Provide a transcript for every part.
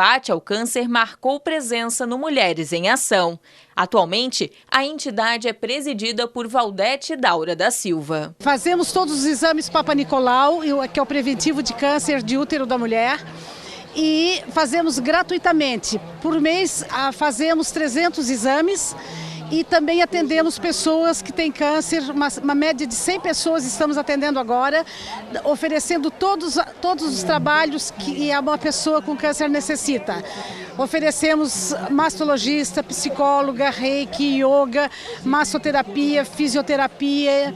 combate ao câncer marcou presença no Mulheres em Ação. Atualmente, a entidade é presidida por Valdete Daura da Silva. Fazemos todos os exames Papa Nicolau, que é o preventivo de câncer de útero da mulher, e fazemos gratuitamente. Por mês fazemos 300 exames e também atendemos pessoas que têm câncer, uma média de 100 pessoas estamos atendendo agora, oferecendo todos os trabalhos que uma pessoa com câncer necessita. Oferecemos mastologista, psicóloga, reiki, yoga, massoterapia, fisioterapia,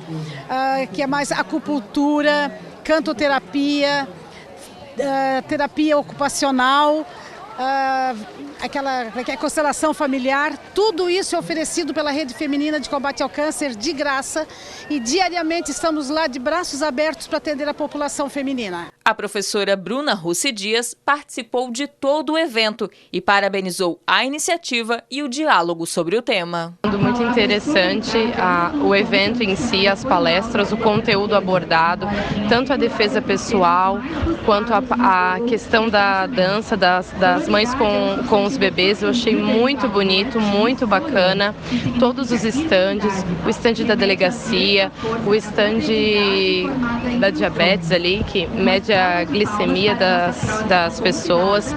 que é mais acupuntura, cantoterapia, terapia ocupacional, aquela constelação familiar. Tudo isso é oferecido pela Rede Feminina de Combate ao Câncer de graça e diariamente estamos lá de braços abertos para atender a população feminina. A professora Bruna Russi Dias participou de todo o evento e parabenizou a iniciativa e o diálogo sobre o tema. Muito interessante o evento em si, as palestras, o conteúdo abordado, tanto a defesa pessoal quanto a questão da dança das mães com os bebês. Eu achei muito bonito, muito bacana. Todos os estandes, o estande da delegacia, o estande da diabetes ali, que mede a glicemia das pessoas.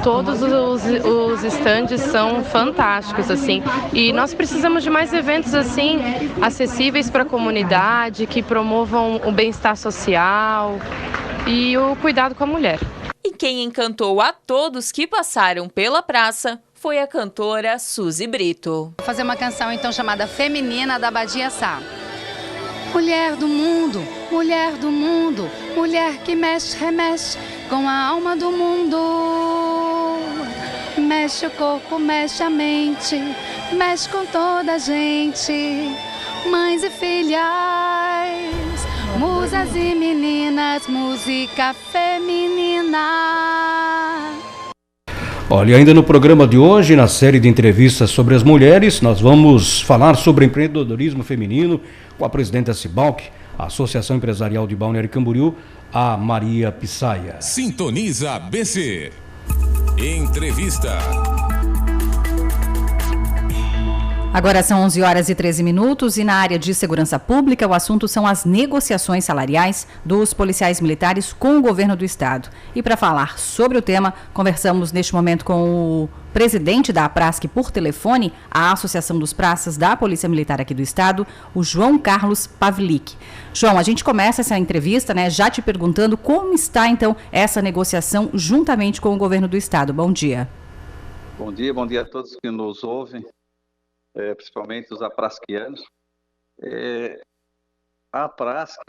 Todos os estandes são fantásticos, assim. E nós precisamos de mais eventos assim, acessíveis para a comunidade, que promovam o bem-estar social e o cuidado com a mulher. E quem encantou a todos que passaram pela praça foi a cantora Suzy Brito. Vou fazer uma canção então chamada Feminina, da Badia Sá. Mulher do mundo, mulher do mundo, mulher que mexe, remexe com a alma do mundo. Mexe o corpo, mexe a mente, mexe com toda a gente. Mães e filhas, musas e meninas, música feminina. Olha, ainda no programa de hoje, na série de entrevistas sobre as mulheres, nós vamos falar sobre empreendedorismo feminino com a presidente da Cibalc, a Associação Empresarial de Balneário Camboriú, a Maria Pissaia. Sintoniza BC. Entrevista. Agora são 11 horas e 13 minutos e na área de segurança pública o assunto são as negociações salariais dos policiais militares com o governo do estado. E para falar sobre o tema, conversamos neste momento com o presidente da APRASC por telefone, a Associação dos Praças da Polícia Militar aqui do estado, o João Carlos Pavlik. João, a gente começa essa entrevista, já te perguntando como está então essa negociação juntamente com o governo do estado. Bom dia. Bom dia a todos que nos ouvem. Principalmente os aprasquianos. A APRASC,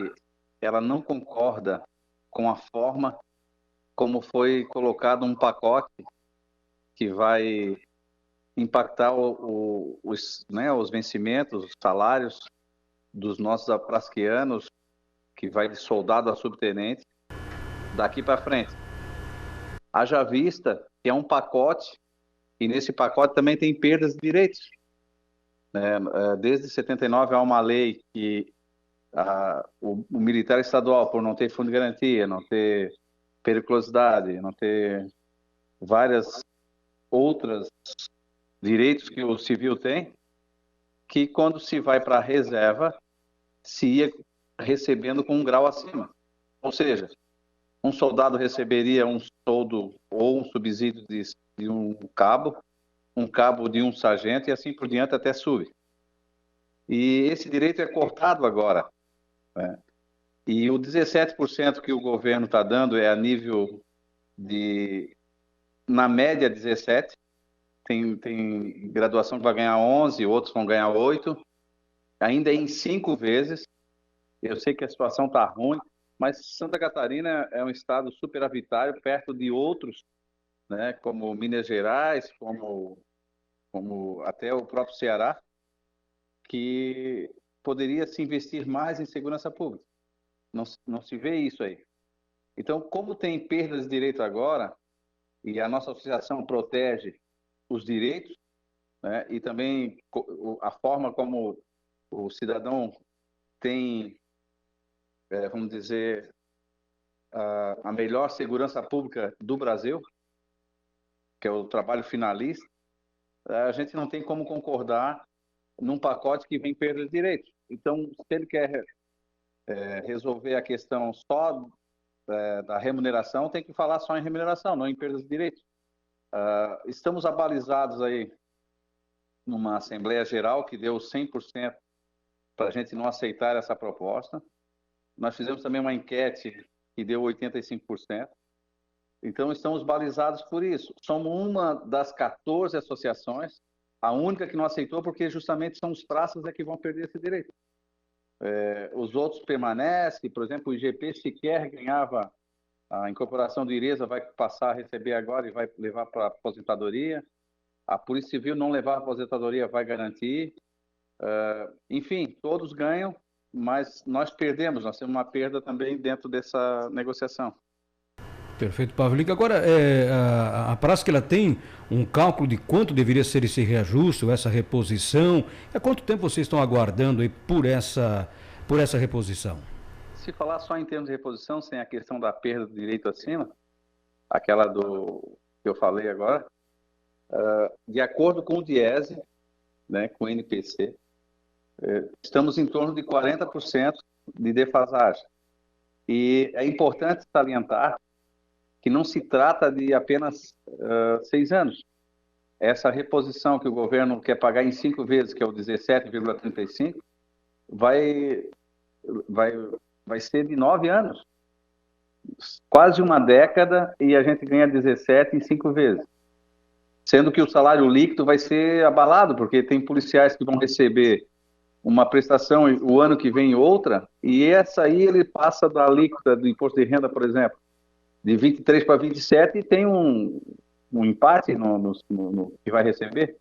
ela não concorda com a forma como foi colocado um pacote que vai impactar os vencimentos, os salários dos nossos aprasquianos, que vai de soldado a subtenente, daqui para frente. Haja vista que é um pacote, e nesse pacote também tem perdas de direitos. Desde 79 há uma lei que o militar estadual, por não ter fundo de garantia, não ter periculosidade, não ter várias outras direitos que o civil tem, que quando se vai para a reserva, se ia recebendo com um grau acima. Ou seja, um soldado receberia um soldo ou um subsídio de um cabo de um sargento e assim por diante até sub. E esse direito é cortado agora. E o 17% que o governo está dando é a nível de, na média, 17%. Tem graduação que vai ganhar 11%, outros vão ganhar 8%. Ainda é em 5 vezes. Eu sei que a situação está ruim, mas Santa Catarina é um estado superavitário perto de outros, como Minas Gerais, como até o próprio Ceará, que poderia se investir mais em segurança pública. Não se vê isso aí. Então, como tem perdas de direito agora, e a nossa associação protege os direitos, e também a forma como o cidadão tem, vamos dizer, a melhor segurança pública do Brasil, que é o trabalho finalista, a gente não tem como concordar num pacote que vem perda de direitos. Então, se ele quer resolver a questão só da remuneração, tem que falar só em remuneração, não em perda de direitos. Estamos abalizados aí numa Assembleia Geral que deu 100% para a gente não aceitar essa proposta. Nós fizemos também uma enquete que deu 85%. Então, estamos balizados por isso. Somos uma das 14 associações, a única que não aceitou, porque justamente são os praças que vão perder esse direito. Os outros permanecem, por exemplo, o IGP sequer ganhava a incorporação do IRESA, vai passar a receber agora e vai levar para a aposentadoria. A Polícia Civil não levar a aposentadoria, vai garantir. Enfim, todos ganham, mas nós perdemos, nós temos uma perda também dentro dessa negociação. Perfeito, Pavlik. Agora, a prática ela tem um cálculo de quanto deveria ser esse reajuste ou essa reposição? Há quanto tempo vocês estão aguardando aí por essa reposição? Se falar só em termos de reposição, sem a questão da perda do direito acima, aquela que eu falei agora, de acordo com o Diese, né, com o NPC, estamos em torno de 40% de defasagem. E é importante salientar que não se trata de apenas 6 anos. Essa reposição que o governo quer pagar em 5 vezes, que é o 17,35, vai ser de 9 anos. Quase uma década e a gente ganha 17 em 5 vezes. Sendo que o salário líquido vai ser abalado, porque tem policiais que vão receber uma prestação o ano que vem outra, e essa aí ele passa da alíquota do imposto de renda, por exemplo, de 23 para 27 e tem um empate no que vai receber.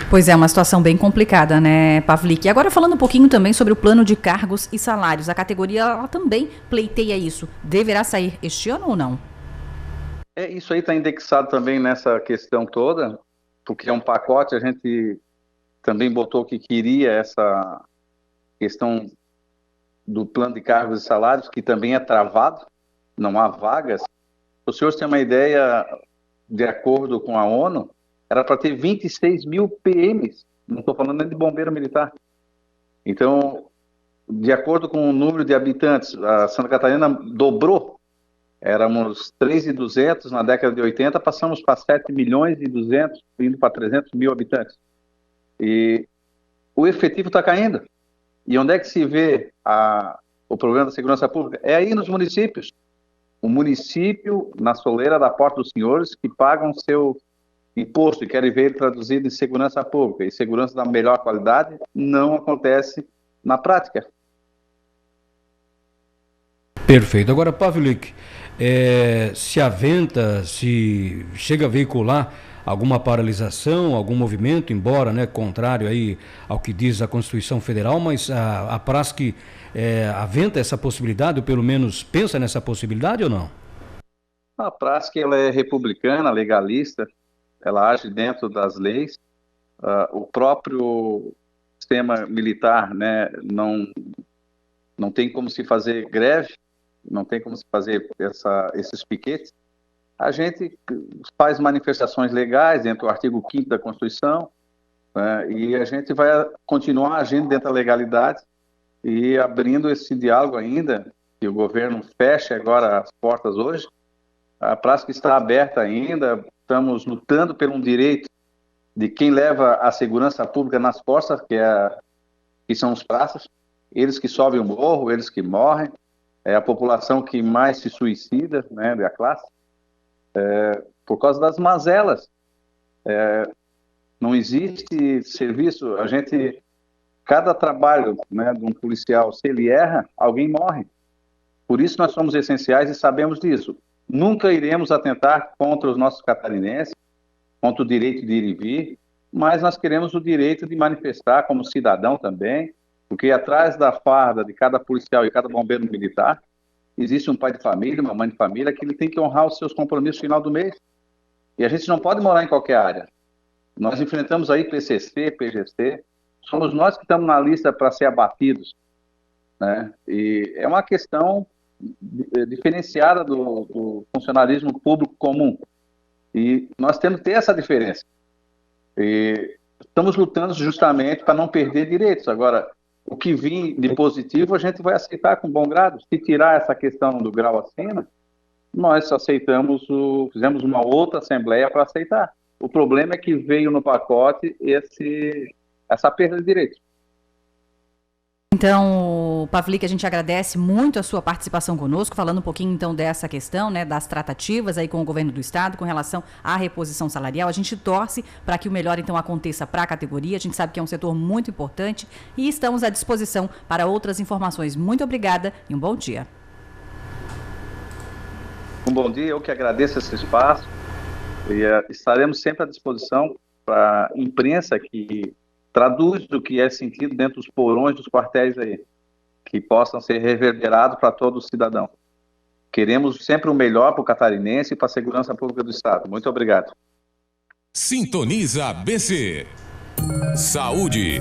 Pois é, uma situação bem complicada, né, Pavlik? E agora falando um pouquinho também sobre o plano de cargos e salários. A categoria ela também pleiteia isso. Deverá sair este ano ou não? Isso aí está indexado também nessa questão toda, porque é um pacote, a gente também botou que queria essa questão do plano de cargos e salários, que também é travado, não há vagas. O senhor tem uma ideia, de acordo com a ONU, era para ter 26 mil PMs, não estou falando nem de bombeiro militar. Então, de acordo com o número de habitantes, a Santa Catarina dobrou. Éramos 3.200 na década de 80, passamos para 7.200.000, indo para 300 mil habitantes. E o efetivo está caindo. E onde é que se vê o problema da segurança pública? É aí nos municípios. O município, na soleira da porta dos senhores, que pagam seu imposto e querem ver ele traduzido em segurança pública. E segurança da melhor qualidade não acontece na prática. Perfeito. Agora, Pavlik, se chega a veicular alguma paralisação, algum movimento, embora, né, contrário aí ao que diz a Constituição Federal, mas a PRASC aventa essa possibilidade, ou pelo menos pensa nessa possibilidade ou não? A PRASC ela é republicana, legalista, ela age dentro das leis. O próprio sistema militar, né, não tem como se fazer greve, não tem como se fazer esses piquetes. A gente faz manifestações legais dentro do artigo 5º da Constituição, né, e a gente vai continuar agindo dentro da legalidade e abrindo esse diálogo ainda, que o governo fecha agora as portas hoje. A PRASC está aberta ainda, estamos lutando por um direito de quem leva a segurança pública nas costas, que são os praças, eles que sobem o morro, eles que morrem, é a população que mais se suicida, né, da classe. Por causa das mazelas. Não existe serviço, cada trabalho, né, de um policial, se ele erra, alguém morre. Por isso nós somos essenciais e sabemos disso. Nunca iremos atentar contra os nossos catarinenses, contra o direito de ir e vir, mas nós queremos o direito de manifestar como cidadão também, porque atrás da farda de cada policial e cada bombeiro militar, existe um pai de família, uma mãe de família, que ele tem que honrar os seus compromissos no final do mês. E a gente não pode morar em qualquer área. Nós enfrentamos aí PCC, PGC, somos nós que estamos na lista para ser abatidos, né? E é uma questão diferenciada do funcionalismo público comum. E nós temos que ter essa diferença. E estamos lutando justamente para não perder direitos. Agora, o que vir de positivo, a gente vai aceitar com bom grado. Se tirar essa questão do grau acima, nós aceitamos, fizemos uma outra assembleia para aceitar. O problema é que veio no pacote essa perda de direitos. Então, Pavlik, a gente agradece muito a sua participação conosco, falando um pouquinho então dessa questão, né, das tratativas aí com o governo do estado com relação à reposição salarial. A gente torce para que o melhor então aconteça para a categoria. A gente sabe que é um setor muito importante e estamos à disposição para outras informações. Muito obrigada e um bom dia. Um bom dia, eu que agradeço esse espaço e estaremos sempre à disposição para a imprensa que traduz o que é sentido dentro dos porões dos quartéis aí, que possam ser reverberados para todo cidadão. Queremos sempre o melhor para o catarinense e para a segurança pública do Estado. Muito obrigado. Sintoniza BC. Saúde.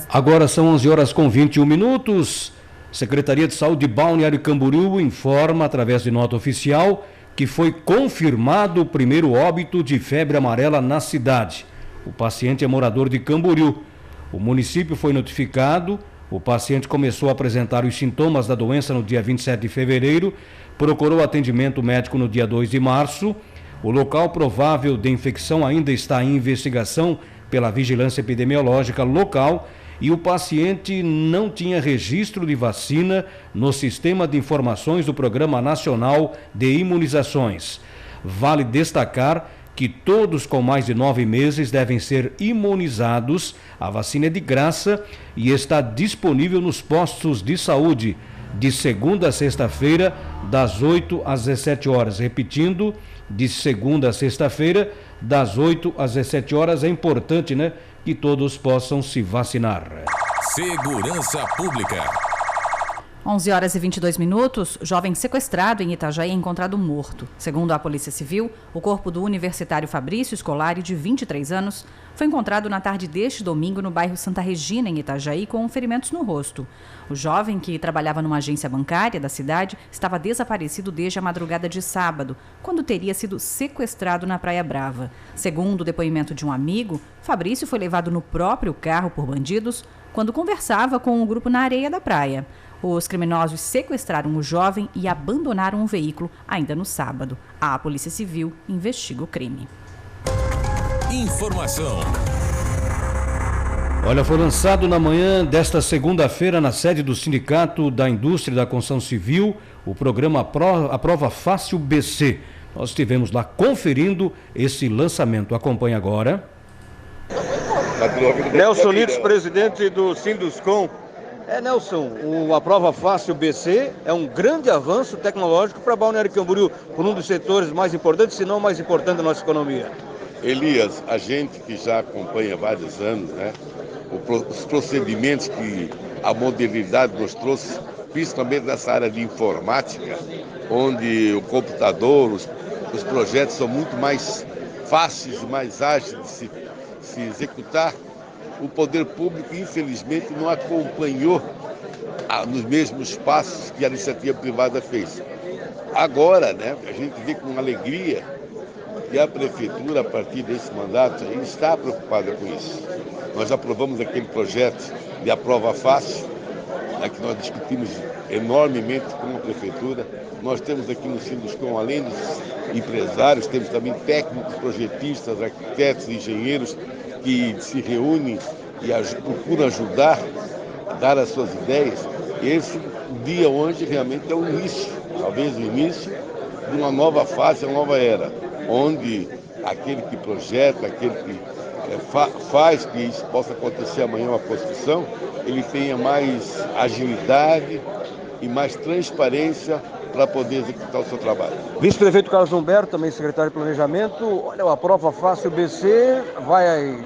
Agora são 11h21. Secretaria de Saúde de Balneário Camboriú informa, através de nota oficial, que foi confirmado o primeiro óbito de febre amarela na cidade. O paciente é morador de Camboriú. O município foi notificado, o paciente começou a apresentar os sintomas da doença no dia 27 de fevereiro, procurou atendimento médico no dia 2 de março. O local provável de infecção ainda está em investigação pela Vigilância Epidemiológica local e o paciente não tinha registro de vacina no Sistema de Informações do Programa Nacional de Imunizações. Vale destacar que todos com mais de 9 meses devem ser imunizados. A vacina é de graça e está disponível nos postos de saúde de segunda a sexta-feira, das 8 às 17 horas. Repetindo, de segunda a sexta-feira, das 8 às 17 horas. É importante, né, que todos possam se vacinar. Segurança Pública. 11h22, jovem sequestrado em Itajaí é encontrado morto. Segundo a Polícia Civil, o corpo do universitário Fabrício Scolari, de 23 anos, foi encontrado na tarde deste domingo no bairro Santa Regina, em Itajaí, com ferimentos no rosto. O jovem, que trabalhava numa agência bancária da cidade, estava desaparecido desde a madrugada de sábado, quando teria sido sequestrado na Praia Brava. Segundo o depoimento de um amigo, Fabrício foi levado no próprio carro por bandidos quando conversava com um grupo na areia da praia. Os criminosos sequestraram o jovem e abandonaram o veículo ainda no sábado. A Polícia Civil investiga o crime. Informação. Olha, foi lançado na manhã desta segunda-feira na sede do Sindicato da Indústria da Construção Civil o programa A Prova Fácil BC. Nós estivemos lá conferindo esse lançamento. Acompanhe agora. Nelson Lides, presidente do Sinduscom. Nelson, A Prova Fácil BC é um grande avanço tecnológico para Balneário Camboriú, por um dos setores mais importantes, se não mais importante da nossa economia. Elias, a gente que já acompanha há vários anos, né, os procedimentos que a modernidade nos trouxe, principalmente nessa área de informática, onde o computador, os projetos são muito mais fáceis e mais ágeis de se executar. O poder público, infelizmente, não acompanhou nos mesmos passos que a iniciativa privada fez. Agora, né, a gente vê com alegria que a Prefeitura, a partir desse mandato, está preocupada com isso. Nós aprovamos aquele projeto de A Prova Fácil, que nós discutimos enormemente com a Prefeitura. Nós temos aqui no Sinduscom, além dos empresários, temos também técnicos, projetistas, arquitetos, engenheiros, que se reúnem e procuram ajudar, dar as suas ideias. Esse dia hoje realmente é o início, talvez o início de uma nova fase, uma nova era, onde aquele que projeta, aquele que faz que isso possa acontecer amanhã uma construção, ele tenha mais agilidade e mais transparência para poder executar o seu trabalho. Vice-prefeito Carlos Humberto, também secretário de Planejamento. Olha, A Prova Fácil BC vai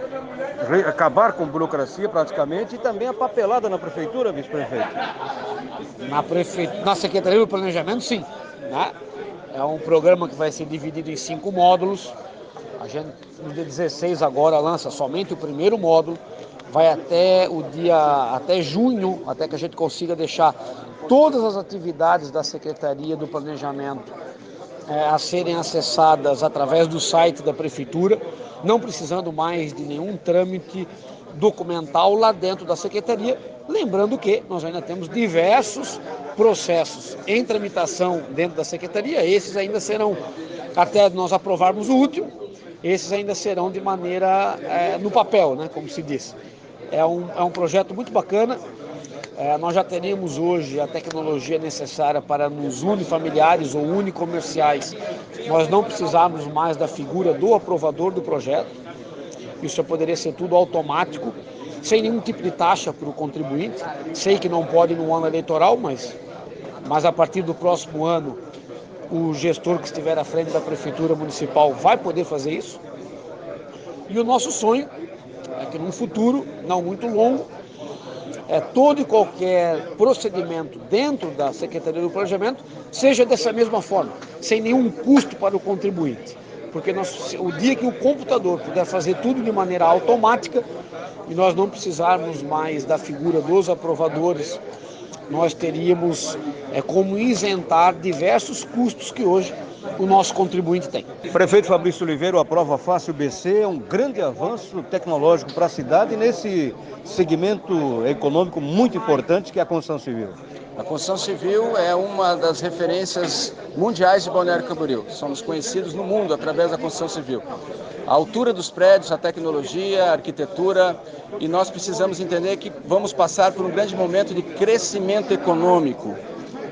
acabar com burocracia praticamente e também a papelada na prefeitura, vice-prefeito. Na Secretaria do Planejamento, sim. Né? É um programa que vai ser dividido em 5 módulos. A gente, no dia 16 agora, lança somente o primeiro módulo. Vai até junho, até que a gente consiga deixar todas as atividades da Secretaria do Planejamento a serem acessadas através do site da Prefeitura, não precisando mais de nenhum trâmite documental lá dentro da Secretaria. Lembrando que nós ainda temos diversos processos em tramitação dentro da Secretaria, esses ainda serão, até nós aprovarmos o último, esses ainda serão de maneira no papel, né, como se diz. É um projeto muito bacana. Nós já teríamos hoje a tecnologia necessária para nos unifamiliares ou unicomerciais, nós não precisarmos mais da figura do aprovador do projeto. Isso já poderia ser tudo automático, sem nenhum tipo de taxa para o contribuinte. Sei que não pode no ano eleitoral, mas a partir do próximo ano, o gestor que estiver à frente da Prefeitura Municipal vai poder fazer isso. E o nosso sonho é que num futuro não muito longo, todo e qualquer procedimento dentro da Secretaria do Planejamento seja dessa mesma forma, sem nenhum custo para o contribuinte. Porque o dia que o computador puder fazer tudo de maneira automática e nós não precisarmos mais da figura dos aprovadores, nós teríamos como isentar diversos custos que hoje o nosso contribuinte tem. Prefeito Fabrício Oliveira, o Aprova Fácil BC é um grande avanço tecnológico para a cidade nesse segmento econômico muito importante que é a construção civil. A construção civil é uma das referências mundiais de Balneário Camboriú. Somos conhecidos no mundo através da construção civil. A altura dos prédios, a tecnologia, a arquitetura, e nós precisamos entender que vamos passar por um grande momento de crescimento econômico.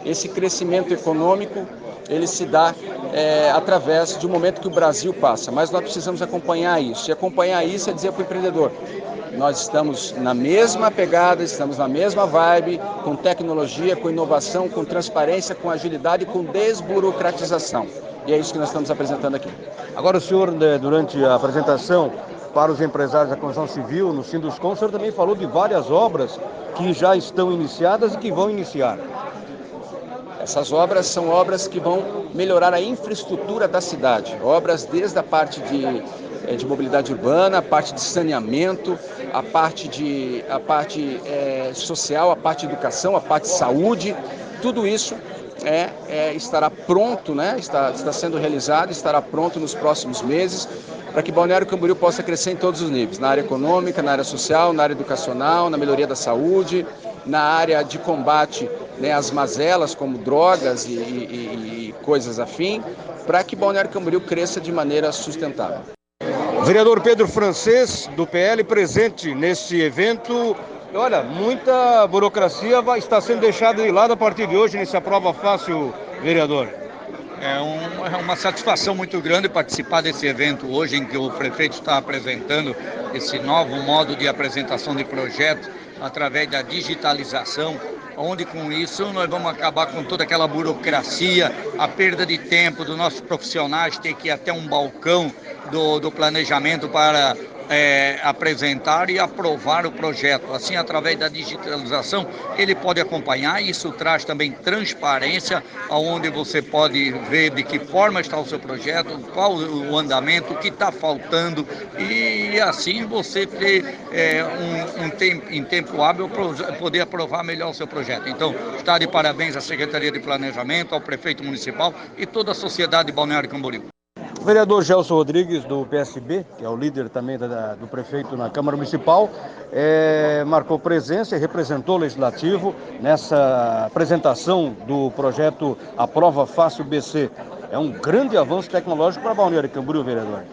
Esse crescimento econômico, ele se dá através de um momento que o Brasil passa, mas nós precisamos acompanhar isso. E acompanhar isso é dizer para o empreendedor: nós estamos na mesma pegada, estamos na mesma vibe, com tecnologia, com inovação, com transparência, com agilidade e com desburocratização. E é isso que nós estamos apresentando aqui. Agora o senhor, durante a apresentação para os empresários da construção civil, no Sinduscom, o senhor também falou de várias obras que já estão iniciadas e que vão iniciar. Essas obras são obras que vão melhorar a infraestrutura da cidade. Obras desde a parte de mobilidade urbana, a parte de saneamento, a parte social, a parte de educação, a parte de saúde. Tudo isso estará pronto, né? Está sendo realizado, estará pronto nos próximos meses, para que Balneário Camboriú possa crescer em todos os níveis, na área econômica, na área social, na área educacional, na melhoria da saúde, na área de combate, né, às mazelas como drogas e coisas afim, para que Balneário Camboriú cresça de maneira sustentável. Vereador Pedro Francês, do PL, presente neste evento. Olha, muita burocracia está sendo deixada de lado a partir de hoje nesse Aprova Fácil, vereador. É uma satisfação muito grande participar desse evento hoje, em que o prefeito está apresentando esse novo modo de apresentação de projetos através da digitalização, onde com isso nós vamos acabar com toda aquela burocracia, a perda de tempo dos nossos profissionais, ter que ir até um balcão do planejamento para apresentar e aprovar o projeto. Assim, através da digitalização, ele pode acompanhar. Isso traz também transparência, onde você pode ver de que forma está o seu projeto, qual o andamento, o que está faltando, e assim você ter em tempo hábil poder aprovar melhor o seu projeto. Então, está de parabéns à Secretaria de Planejamento, ao Prefeito Municipal e toda a sociedade de Balneário Camboriú. O vereador Gelson Rodrigues, do PSB, que é o líder também do prefeito na Câmara Municipal, marcou presença e representou o Legislativo nessa apresentação do projeto Aprova Fácil BC. É um grande avanço tecnológico para Balneário Camboriú, vereador.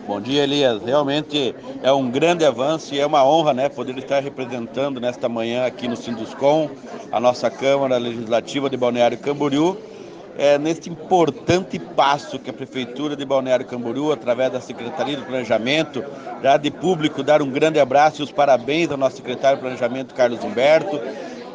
Bom dia, Elias. Realmente é um grande avanço e é uma honra, né, poder estar representando nesta manhã aqui no Sinduscom a nossa Câmara Legislativa de Balneário Camboriú. Neste importante passo que a Prefeitura de Balneário Camboriú, através da Secretaria de Planejamento, já de público, dar um grande abraço e os parabéns ao nosso secretário de Planejamento, Carlos Humberto,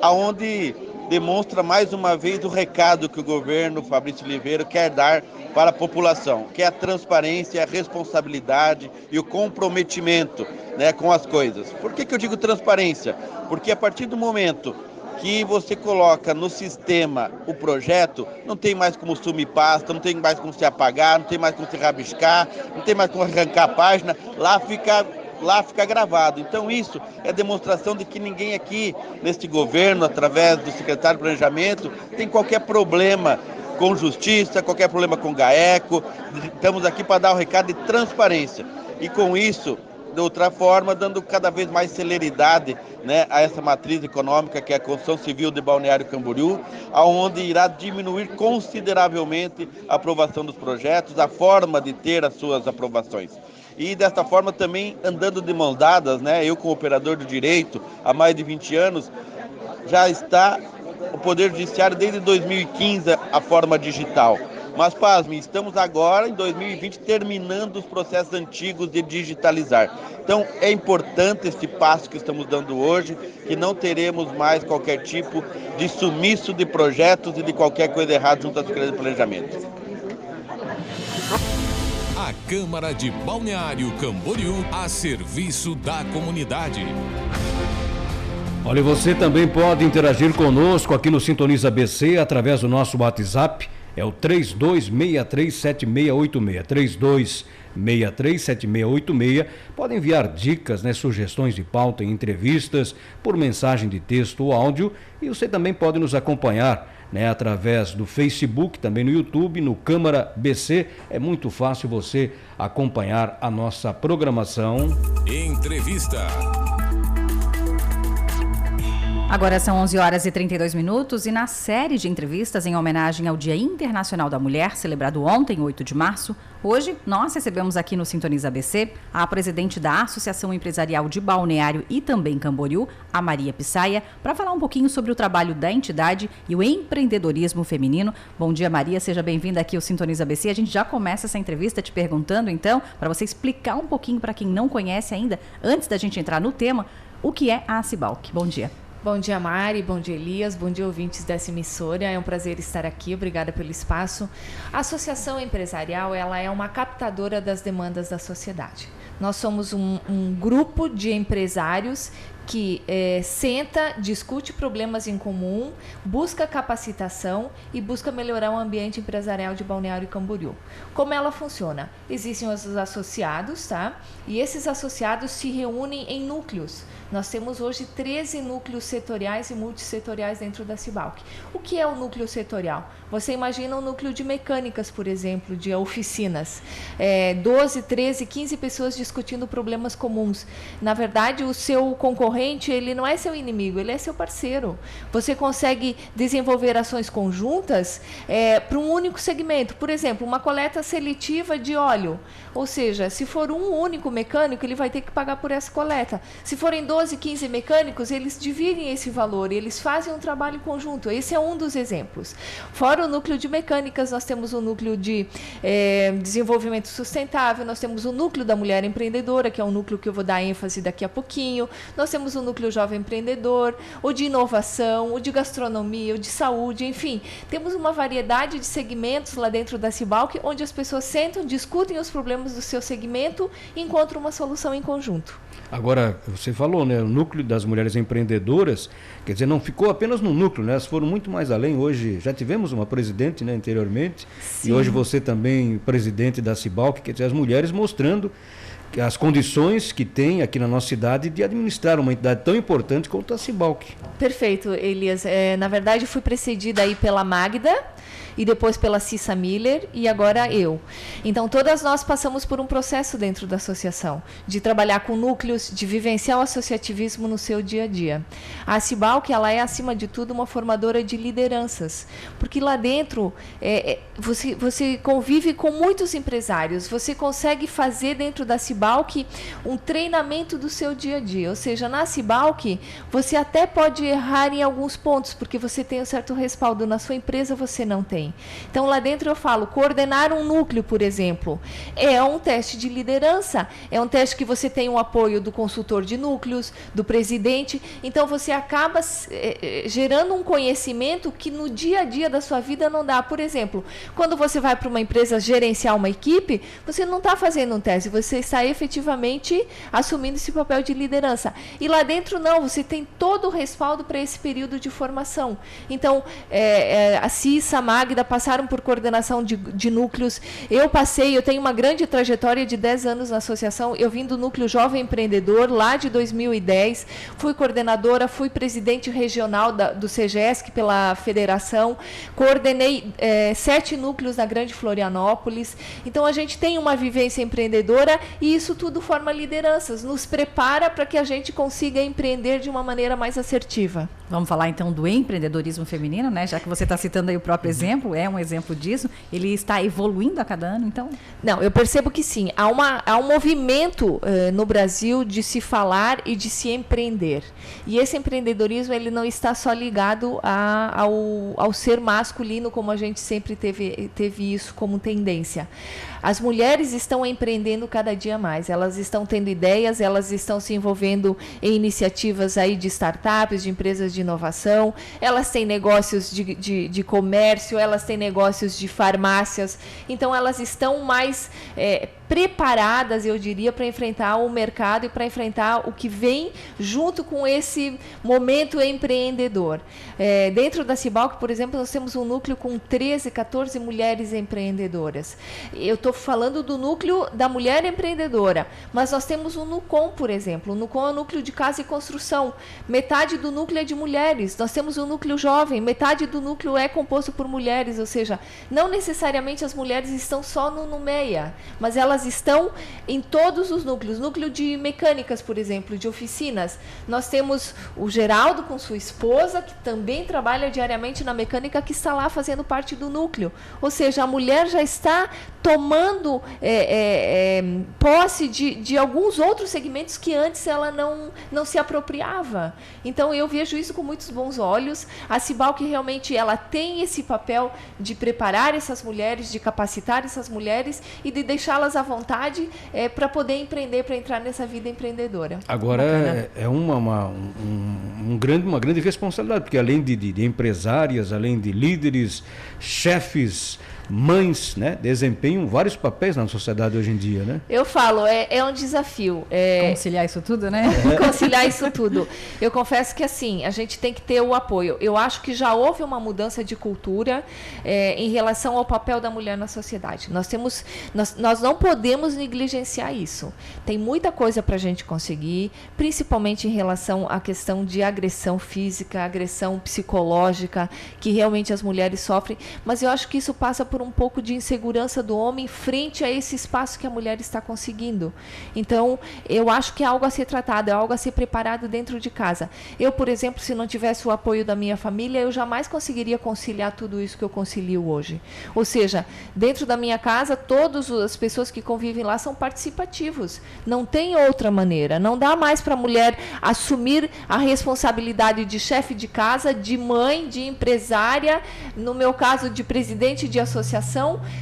aonde demonstra mais uma vez o recado que o governo Fabrício Oliveira quer dar para a população, que é a transparência, a responsabilidade e o comprometimento, né, com as coisas. Por que eu digo transparência? Porque a partir do momento que você coloca no sistema o projeto, não tem mais como sumir pasta, não tem mais como se apagar, não tem mais como se rabiscar, não tem mais como arrancar a página, lá fica gravado. Então isso é demonstração de que ninguém aqui neste governo, através do secretário de Planejamento, tem qualquer problema com justiça, qualquer problema com GAECO. Estamos aqui para dar o recado de transparência. E com isso, de outra forma, dando cada vez mais celeridade, né, a essa matriz econômica que é a construção civil de Balneário Camboriú, aonde irá diminuir consideravelmente a aprovação dos projetos, a forma de ter as suas aprovações. E desta forma também andando de mãos dadas, né, eu como operador do direito há mais de 20 anos, já está o Poder Judiciário desde 2015 a forma digital. Mas, pasme, estamos agora, em 2020, terminando os processos antigos de digitalizar. Então, é importante esse passo que estamos dando hoje, que não teremos mais qualquer tipo de sumiço de projetos e de qualquer coisa errada junto à Secretaria de Planejamento. A Câmara de Balneário Camboriú a serviço da comunidade. Olha, você também pode interagir conosco aqui no Sintoniza BC através do nosso WhatsApp. É o 32637686, 32637686. Pode enviar dicas, né, sugestões de pauta e entrevistas por mensagem de texto ou áudio. E você também pode nos acompanhar, né, através do Facebook, também no YouTube, no Câmara BC. É muito fácil você acompanhar a nossa programação. Entrevista. Agora são 11 horas e 32 minutos e na série de entrevistas em homenagem ao Dia Internacional da Mulher, celebrado ontem, 8 de março, hoje nós recebemos aqui no Sintoniza ABC a presidente da Associação Empresarial de Balneário e também Camboriú, a Maria Pisaia, para falar um pouquinho sobre o trabalho da entidade e o empreendedorismo feminino. Bom dia, Maria, seja bem-vinda aqui ao Sintoniza ABC. A gente já começa essa entrevista te perguntando, então, para você explicar um pouquinho para quem não conhece ainda, antes da gente entrar no tema, o que é a Cibalc. Bom dia. Bom dia, Mari, bom dia, Elias, bom dia, ouvintes dessa emissora. É um prazer estar aqui, obrigada pelo espaço. A Associação Empresarial, ela é uma captadora das demandas da sociedade. Nós somos um grupo de empresários que senta, discute problemas em comum, busca capacitação e busca melhorar o ambiente empresarial de Balneário Camboriú. Como ela funciona? Existem os associados, tá? E esses associados se reúnem em núcleos. Nós temos hoje 13 núcleos setoriais e multissetoriais dentro da Cibalc. O que é o núcleo setorial? Você imagina um núcleo de mecânicas, por exemplo, de oficinas. 12, 13, 15 pessoas discutindo problemas comuns. Na verdade, o seu concorrente, ele não é seu inimigo, ele é seu parceiro. Você consegue desenvolver ações conjuntas para um único segmento. Por exemplo, uma coleta seletiva de óleo. Ou seja, se for um único mecânico, ele vai ter que pagar por essa coleta. Se forem 12, 15 mecânicos, eles dividem esse valor e eles fazem um trabalho conjunto. Esse é um dos exemplos. Fora o núcleo de mecânicas, nós temos o núcleo de desenvolvimento sustentável, nós temos o núcleo da mulher empreendedora, que é um núcleo que eu vou dar ênfase daqui a pouquinho. Nós temos o núcleo jovem empreendedor, o de inovação, o de gastronomia, o de saúde, enfim. Temos uma variedade de segmentos lá dentro da Cibalc, onde as pessoas sentam, discutem os problemas do seu segmento e encontram uma solução em conjunto. Agora, você falou, né, o núcleo das mulheres empreendedoras, quer dizer, não ficou apenas no núcleo, né, elas foram muito mais além. Hoje já tivemos uma presidente, né, anteriormente. Sim. E hoje você também presidente da Cibalc, quer dizer, as mulheres mostrando as condições que tem aqui na nossa cidade de administrar uma entidade tão importante quanto a Cibalc. Perfeito, Elias. Na verdade, fui precedida aí pela Magda, e depois pela Cissa Miller e agora eu. Então, todas nós passamos por um processo dentro da associação, de trabalhar com núcleos, de vivenciar o associativismo no seu dia a dia. A Cibalc, ela é, acima de tudo, uma formadora de lideranças, porque lá dentro você convive com muitos empresários, você consegue fazer dentro da Cibalc um treinamento do seu dia a dia, ou seja, na Cibalc você até pode errar em alguns pontos, porque você tem um certo respaldo, na sua empresa você não tem. Então, lá dentro eu falo, coordenar um núcleo, por exemplo, é um teste de liderança, é um teste que você tem o apoio do consultor de núcleos, do presidente, então você acaba gerando um conhecimento que no dia a dia da sua vida não dá. Por exemplo, quando você vai para uma empresa gerenciar uma equipe, você não está fazendo um teste, você está efetivamente assumindo esse papel de liderança. E lá dentro não, você tem todo o respaldo para esse período de formação. Então, a Cissa, a Magda passaram por coordenação de núcleos. Eu tenho uma grande trajetória de 10 anos na associação. Eu vim do Núcleo Jovem Empreendedor, lá de 2010. Fui coordenadora, fui presidente regional do CGESC pela federação. Coordenei 7 núcleos na Grande Florianópolis. Então, a gente tem uma vivência empreendedora e isso tudo forma lideranças, nos prepara para que a gente consiga empreender de uma maneira mais assertiva. Vamos falar então do empreendedorismo feminino, né? Já que você está citando aí o próprio exemplo, é um exemplo disso. Ele está evoluindo a cada ano, então? Não, eu percebo que sim. Há um movimento no Brasil de se falar e de se empreender. E esse empreendedorismo, ele não está só ligado ao ser masculino, como a gente sempre teve isso como tendência. As mulheres estão empreendendo cada dia mais, elas estão tendo ideias, elas estão se envolvendo em iniciativas aí de startups, de empresas de inovação, elas têm negócios de comércio, elas têm negócios de farmácias, então elas estão mais preparadas, eu diria, para enfrentar o mercado e para enfrentar o que vem junto com esse momento empreendedor. Dentro da Cibalc, por exemplo, nós temos um núcleo com 13, 14 mulheres empreendedoras. Eu estou falando do núcleo da mulher empreendedora, mas nós temos o NUCOM, por exemplo. O NUCOM é o núcleo de casa e construção. Metade do núcleo é de mulheres. Nós temos o núcleo jovem, metade do núcleo é composto por mulheres, ou seja, não necessariamente as mulheres estão só no NUMEA, mas elas estão em todos os núcleos. Núcleo de mecânicas, por exemplo, de oficinas. Nós temos o Geraldo com sua esposa, que também trabalha diariamente na mecânica, que está lá fazendo parte do núcleo. Ou seja, a mulher já está tomando posse de alguns outros segmentos que antes ela não se apropriava. Então, eu vejo isso com muitos bons olhos. A Cibalc realmente ela tem esse papel de preparar essas mulheres, de capacitar essas mulheres e de deixá-las à vontade para poder empreender, para entrar nessa vida empreendedora. Agora, é uma grande responsabilidade, porque além de empresárias, além de líderes, chefes, mães, né, desempenham vários papéis na sociedade hoje em dia, né? Eu falo, é um desafio. Conciliar isso tudo, né? Conciliar isso tudo. Eu confesso que, assim, a gente tem que ter o apoio. Eu acho que já houve uma mudança de cultura em relação ao papel da mulher na sociedade. Nós não podemos negligenciar isso. Tem muita coisa para a gente conseguir, principalmente em relação à questão de agressão física, agressão psicológica, que realmente as mulheres sofrem, mas eu acho que isso passa por um pouco de insegurança do homem frente a esse espaço que a mulher está conseguindo. Então, eu acho que é algo a ser tratado, é algo a ser preparado dentro de casa. Eu, por exemplo, se não tivesse o apoio da minha família, eu jamais conseguiria conciliar tudo isso que eu concilio hoje. Ou seja, dentro da minha casa, todas as pessoas que convivem lá são participativos. Não tem outra maneira. Não dá mais para a mulher assumir a responsabilidade de chefe de casa, de mãe, de empresária, no meu caso, de presidente de associação,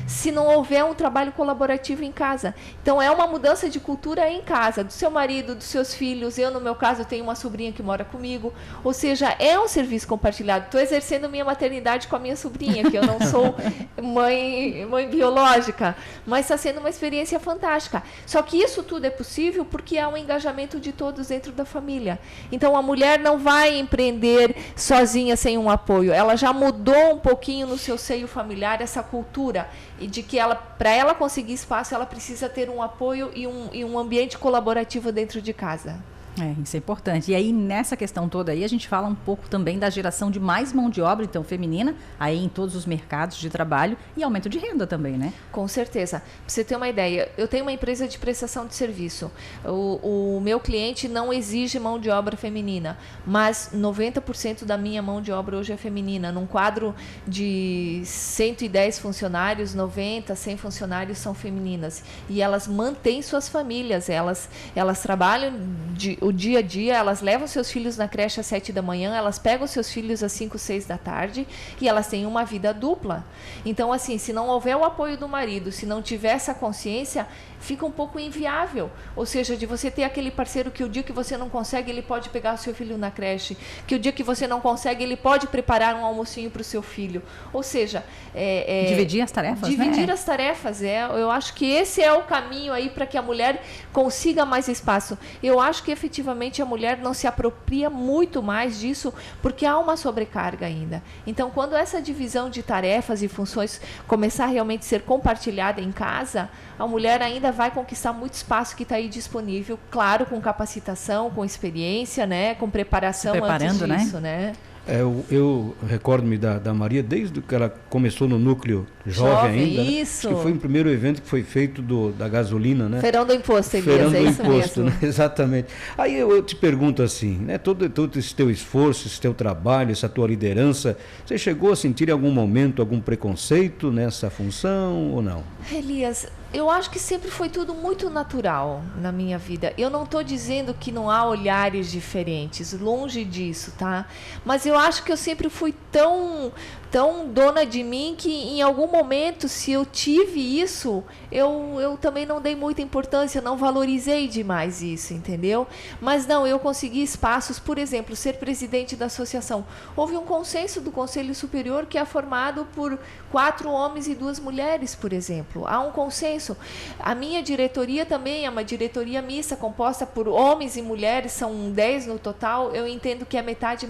se não houver um trabalho colaborativo em casa. Então, é uma mudança de cultura em casa, do seu marido, dos seus filhos. Eu, no meu caso, tenho uma sobrinha que mora comigo. Ou seja, é um serviço compartilhado. Estou exercendo minha maternidade com a minha sobrinha, que eu não sou mãe biológica, mas está sendo uma experiência fantástica. Só que isso tudo é possível porque há um engajamento de todos dentro da família. Então, a mulher não vai empreender sozinha, sem um apoio. Ela já mudou um pouquinho no seu seio familiar essa cultura e de que para ela conseguir espaço, ela precisa ter um apoio e um ambiente colaborativo dentro de casa. Isso é importante. E aí, nessa questão toda aí, a gente fala um pouco também da geração de mais mão de obra, então, feminina, aí em todos os mercados de trabalho e aumento de renda também, né? Com certeza. Pra você ter uma ideia, eu tenho uma empresa de prestação de serviço. O meu cliente não exige mão de obra feminina, mas 90% da minha mão de obra hoje é feminina. Num quadro de 110 funcionários, 90, 100 funcionários são femininas. E elas mantêm suas famílias, elas trabalham o dia a dia, elas levam seus filhos na creche às 7 da manhã, elas pegam seus filhos às 5, 6 da tarde e elas têm uma vida dupla. Então, assim, se não houver o apoio do marido, se não tiver essa consciência, fica um pouco inviável. Ou seja, de você ter aquele parceiro que o dia que você não consegue, ele pode pegar o seu filho na creche, que o dia que você não consegue, ele pode preparar um almocinho para o seu filho. Ou seja... dividir as tarefas, dividir as tarefas, eu acho que esse é o caminho aí para que a mulher consiga mais espaço. Eu acho que efetivamente a mulher não se apropria muito mais disso, porque há uma sobrecarga ainda. Então, quando essa divisão de tarefas e funções começar a realmente ser compartilhada em casa, a mulher ainda vai conquistar muito espaço que está aí disponível, claro, com capacitação, com experiência, né, com preparação antes disso, né? Eu recordo-me da Maria desde que ela começou no núcleo jovem ainda. Isso. Né? Acho que foi o primeiro evento que foi feito da gasolina, né? Feirão do Imposto, Elias, Feirão do Imposto, mesmo. Né? Exatamente. Aí eu te pergunto assim, né? Todo esse teu esforço, esse teu trabalho, essa tua liderança, você chegou a sentir em algum momento algum preconceito nessa função ou não? Elias, eu acho que sempre foi tudo muito natural na minha vida. Eu não estou dizendo que não há olhares diferentes, longe disso, tá? Mas eu acho que eu sempre fui tão dona de mim que em algum momento, se eu tive isso, eu também não dei muita importância, não valorizei demais isso, entendeu? Mas não, eu consegui espaços, por exemplo, ser presidente da associação. Houve um consenso do Conselho Superior que é formado por 4 homens e 2 mulheres, por exemplo. Há um consenso. A minha diretoria também é uma diretoria mista, composta por homens e mulheres, são 10 no total. Eu entendo que é metade,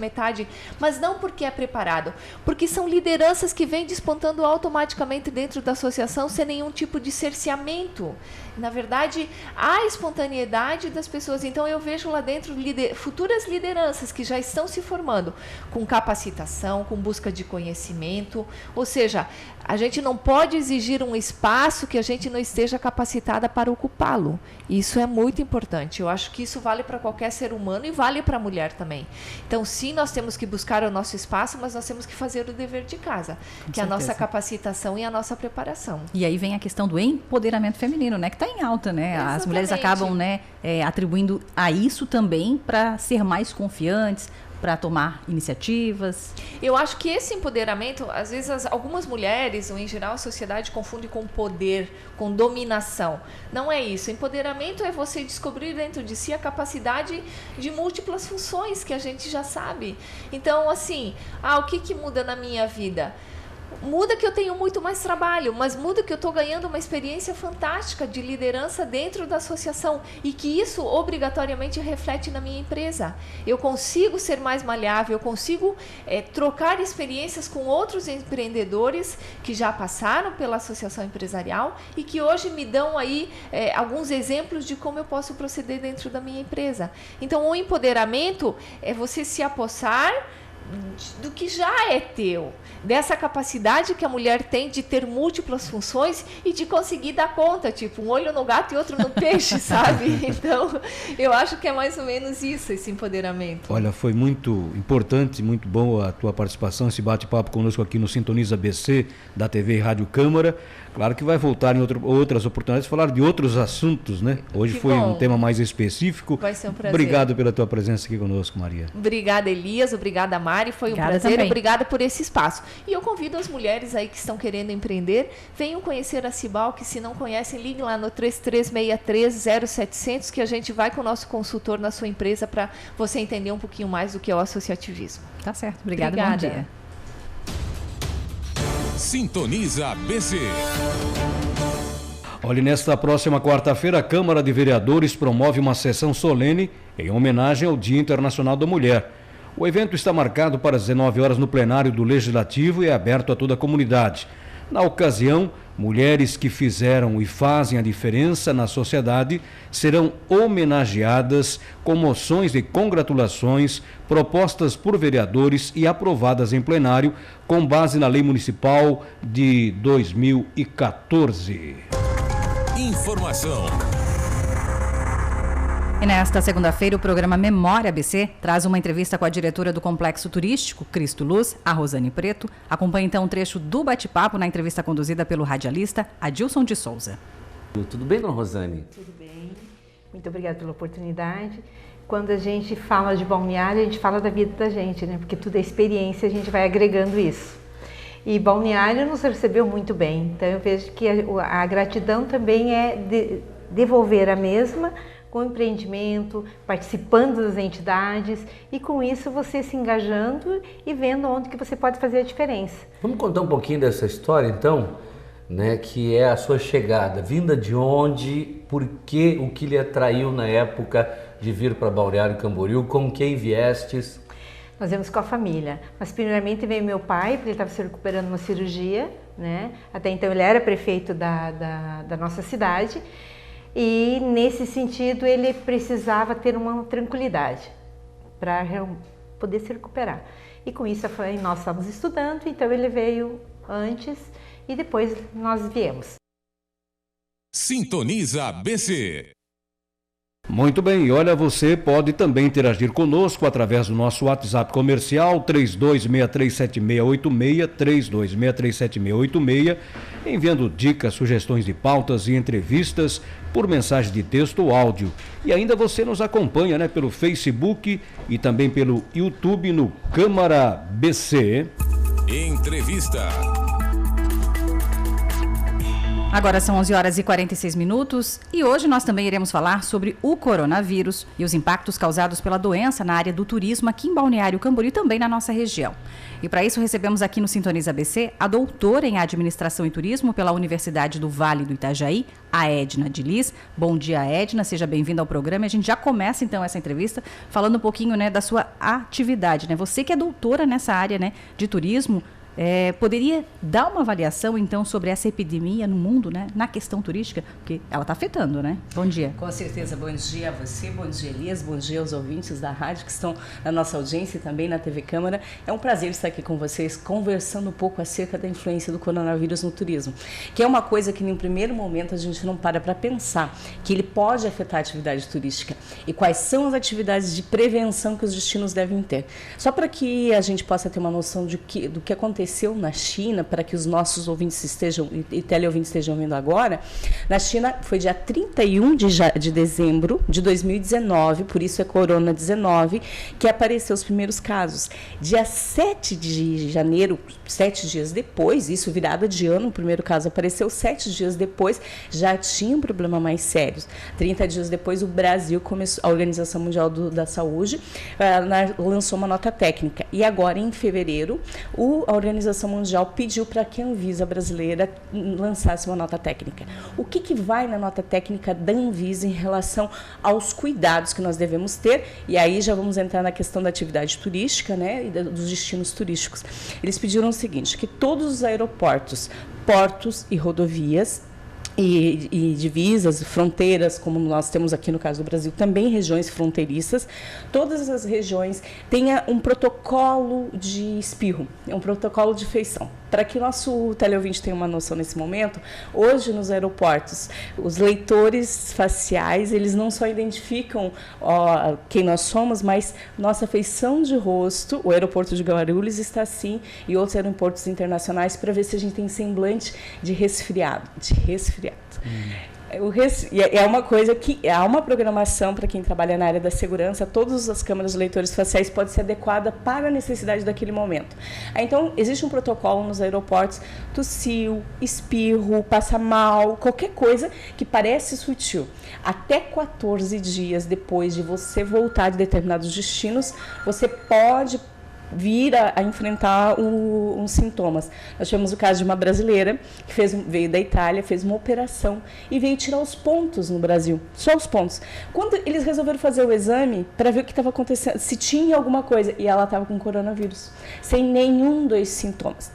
mas não porque é preparado, porque são lideranças que vêm despontando automaticamente dentro da associação sem nenhum tipo de cerceamento. Na verdade, há espontaneidade das pessoas. Então, eu vejo lá dentro futuras lideranças que já estão se formando com capacitação, com busca de conhecimento. Ou seja, a gente não pode exigir um espaço que a gente não esteja capacitada para ocupá-lo. Isso é muito importante. Eu acho que isso vale para qualquer ser humano e vale para a mulher também. Então, sim, nós temos que buscar o nosso espaço, mas nós temos que fazer o dever de casa, que é a nossa capacitação e a nossa preparação. E aí vem a questão do empoderamento feminino, né? Que está em alta, né? Exatamente. As mulheres acabam, né, atribuindo a isso também para ser mais confiantes, para tomar iniciativas. Eu acho que esse empoderamento, às vezes algumas mulheres, ou em geral a sociedade, confunde com poder, com dominação. Não é isso. Empoderamento é você descobrir dentro de si a capacidade de múltiplas funções que a gente já sabe. Então, assim, o que muda na minha vida? Muda que eu tenho muito mais trabalho, mas muda que eu estou ganhando uma experiência fantástica de liderança dentro da associação e que isso obrigatoriamente reflete na minha empresa. Eu consigo ser mais maleável, eu consigo trocar experiências com outros empreendedores que já passaram pela associação empresarial e que hoje me dão aí alguns exemplos de como eu posso proceder dentro da minha empresa. Então, o empoderamento é você se apossar do que já é teu, dessa capacidade que a mulher tem de ter múltiplas funções e de conseguir dar conta, tipo, um olho no gato e outro no peixe, sabe? Então, eu acho que é mais ou menos isso, esse empoderamento. Olha, foi muito importante, muito bom a tua participação, esse bate-papo conosco aqui no Sintoniza BC, da TV e Rádio Câmara. Claro que vai voltar em outras oportunidades, falar de outros assuntos, né? Hoje foi um tema mais específico. Vai ser um prazer. Obrigado pela tua presença aqui conosco, Maria. Obrigada, Elias. Obrigada, Mari. Foi um prazer. Também. Obrigada por esse espaço. E eu convido as mulheres aí que estão querendo empreender, venham conhecer a Cibalc. Se não conhecem, liguem lá no 3363-0700, que a gente vai com o nosso consultor na sua empresa para você entender um pouquinho mais do que é o associativismo. Tá certo. Obrigada. Bom dia. Sintoniza BC. Olha, nesta próxima quarta-feira, a Câmara de Vereadores promove uma sessão solene em homenagem ao Dia Internacional da Mulher. O evento está marcado para as 19 horas no plenário do Legislativo e é aberto a toda a comunidade. Na ocasião, mulheres que fizeram e fazem a diferença na sociedade serão homenageadas com moções de congratulações propostas por vereadores e aprovadas em plenário com base na Lei Municipal de 2014. Informação. E nesta segunda-feira, o programa Memória ABC traz uma entrevista com a diretora do Complexo Turístico, Cristo Luz, a Rosane Preto. Acompanhe então um trecho do bate-papo na entrevista conduzida pelo radialista Adilson de Souza. Tudo bem, dona Rosane? Tudo bem. Muito obrigada pela oportunidade. Quando a gente fala de balneário, a gente fala da vida da gente, né? Porque tudo é experiência, a gente vai agregando isso. E Balneário nos recebeu muito bem, então eu vejo que a gratidão também é devolver a mesma com empreendimento, participando das entidades e com isso você se engajando e vendo onde que você pode fazer a diferença. Vamos contar um pouquinho dessa história então, né, que é a sua chegada, vinda de onde, por que, o que lhe atraiu na época de vir para Balneário Camboriú, com quem viestes? Nós viemos com a família, mas primeiramente veio meu pai, porque ele estava se recuperando de uma cirurgia, né? Até então ele era prefeito da nossa cidade e nesse sentido ele precisava ter uma tranquilidade para poder se recuperar. E com isso nós estávamos estudando, então ele veio antes e depois nós viemos. Sintoniza BC. Muito bem, olha, você pode também interagir conosco através do nosso WhatsApp comercial 32637686, 32637686, enviando dicas, sugestões de pautas e entrevistas por mensagem de texto ou áudio. E ainda você nos acompanha, né, pelo Facebook e também pelo YouTube no Câmara BC. Entrevista. Agora são 11h46 e hoje nós também iremos falar sobre o coronavírus e os impactos causados pela doença na área do turismo aqui em Balneário Camboriú e também na nossa região. E para isso recebemos aqui no Sintoniza ABC a doutora em Administração e Turismo pela Universidade do Vale do Itajaí, a Edna Diniz. Bom dia, Edna, seja bem-vinda ao programa. A gente já começa então essa entrevista falando um pouquinho, né, da sua atividade, né? Você que é doutora nessa área, né, de turismo, poderia dar uma avaliação, então, sobre essa epidemia no mundo, né, na questão turística, porque ela está afetando, né? Bom dia. Com certeza, bom dia a você, bom dia, Elias, bom dia aos ouvintes da rádio que estão na nossa audiência e também na TV Câmara. É um prazer estar aqui com vocês, conversando um pouco acerca da influência do coronavírus no turismo, que é uma coisa que, em primeiro momento, a gente não para pensar, que ele pode afetar a atividade turística e quais são as atividades de prevenção que os destinos devem ter. Só para que a gente possa ter uma noção do que aconteceu na China, para que os nossos ouvintes e teleouvintes estejam vendo agora, na China foi dia 31 de dezembro de 2019, por isso é Corona 19, que apareceu os primeiros casos. Dia 7 de janeiro, 7 dias depois, isso virada de ano, o primeiro caso apareceu, 7 dias depois já tinha um problema mais sério. 30 dias depois o Brasil começou, a Organização Mundial da Saúde lançou uma nota técnica. E agora, em fevereiro, a Organização Mundial pediu para que a Anvisa brasileira lançasse uma nota técnica. O que vai na nota técnica da Anvisa em relação aos cuidados que nós devemos ter? E aí já vamos entrar na questão da atividade turística, né, e dos destinos turísticos. Eles pediram o seguinte, que todos os aeroportos, portos e rodovias e divisas, fronteiras, como nós temos aqui no caso do Brasil, também regiões fronteiriças, todas as regiões tenham um protocolo de espirro, um protocolo de feição. Para que o nosso teleouvinte tenha uma noção nesse momento, hoje nos aeroportos, os leitores faciais, eles não só identificam quem nós somos, mas nossa feição de rosto. O aeroporto de Guarulhos está assim e outros aeroportos internacionais para ver se a gente tem semblante de resfriado. É uma coisa que há uma programação para quem trabalha na área da segurança, todas as câmeras de leitores faciais podem ser adequadas para a necessidade daquele momento. Então, existe um protocolo nos aeroportos, tossiu, espirro, passa mal, qualquer coisa que parece sutil. Até 14 dias depois de você voltar de determinados destinos, você pode vir a enfrentar uns sintomas. Nós tivemos o caso de uma brasileira que veio da Itália, fez uma operação e veio tirar os pontos no Brasil, só os pontos. Quando eles resolveram fazer o exame para ver o que estava acontecendo, se tinha alguma coisa, e ela estava com coronavírus, sem nenhum dos sintomas.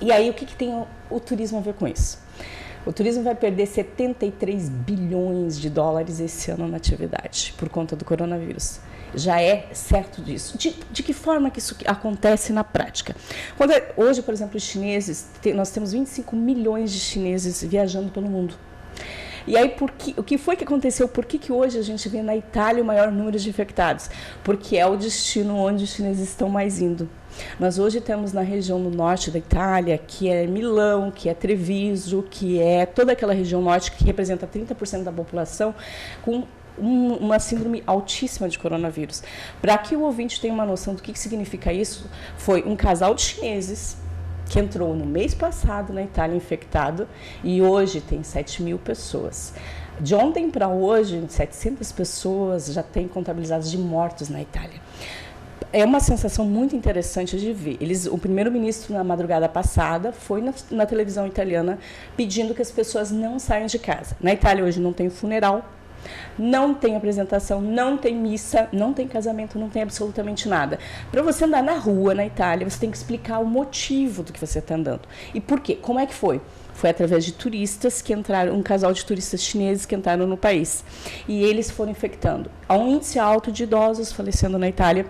E aí, o que tem o turismo a ver com isso? O turismo vai perder 73 bilhões de dólares esse ano na atividade, por conta do coronavírus. Já é certo disso. De que forma que isso acontece na prática? Hoje, por exemplo, os chineses, nós temos 25 milhões de chineses viajando pelo mundo. E aí, o que foi que aconteceu? Por que hoje a gente vê na Itália o maior número de infectados? Porque é o destino onde os chineses estão mais indo. Nós hoje temos na região do norte da Itália, que é Milão, que é Treviso, que é toda aquela região norte que representa 30% da população, com uma síndrome altíssima de coronavírus. Para que o ouvinte tenha uma noção do que significa isso, foi um casal de chineses que entrou no mês passado na Itália infectado e hoje tem 7.000 pessoas. De ontem para hoje, 700 pessoas já têm contabilizados de mortos na Itália. É uma sensação muito interessante de ver. O primeiro-ministro, na madrugada passada, foi na televisão italiana pedindo que as pessoas não saiam de casa. Na Itália hoje não tem funeral, não tem apresentação, não tem missa, não tem casamento, não tem absolutamente nada. Para você andar na rua na Itália, você tem que explicar o motivo do que você está andando. E por quê? Como é que foi? Foi através de turistas que entraram, um casal de turistas chineses que entraram no país. E eles foram infectando. Há um índice alto de idosos falecendo na Itália.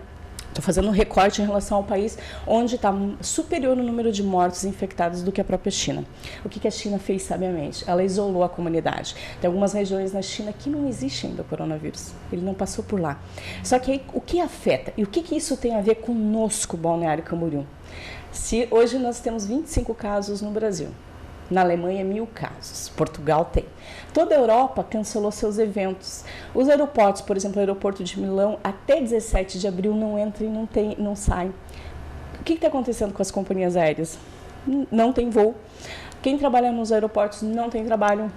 Estou fazendo um recorte em relação ao país onde está superior o número de mortos infectados do que a própria China. O que a China fez sabiamente? Ela isolou a comunidade. Tem algumas regiões na China que não existe ainda o coronavírus. Ele não passou por lá. Só que aí, o que afeta? E o que isso tem a ver conosco, Balneário Camboriú? Se hoje nós temos 25 casos no Brasil. Na Alemanha, 1.000 casos. Portugal tem. Toda a Europa cancelou seus eventos. Os aeroportos, por exemplo, o aeroporto de Milão, até 17 de abril não entra e não sai. O que está acontecendo com as companhias aéreas? Não tem voo. Quem trabalha nos aeroportos não tem trabalho.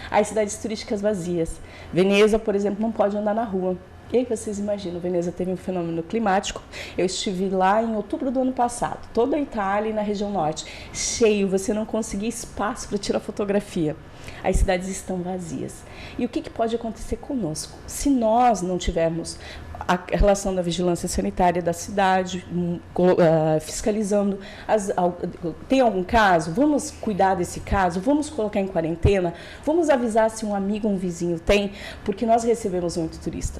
As cidades turísticas vazias. Veneza, por exemplo, não pode andar na rua. E aí vocês imaginam, Veneza teve um fenômeno climático. Eu estive lá em outubro do ano passado, toda a Itália e na região norte, cheio, você não conseguia espaço para tirar fotografia. As cidades estão vazias. E o que pode acontecer conosco? Se nós não tivermos a relação da vigilância sanitária da cidade, fiscalizando, tem algum caso? Vamos cuidar desse caso? Vamos colocar em quarentena? Vamos avisar se um amigo ou um vizinho tem? Porque nós recebemos muito turista.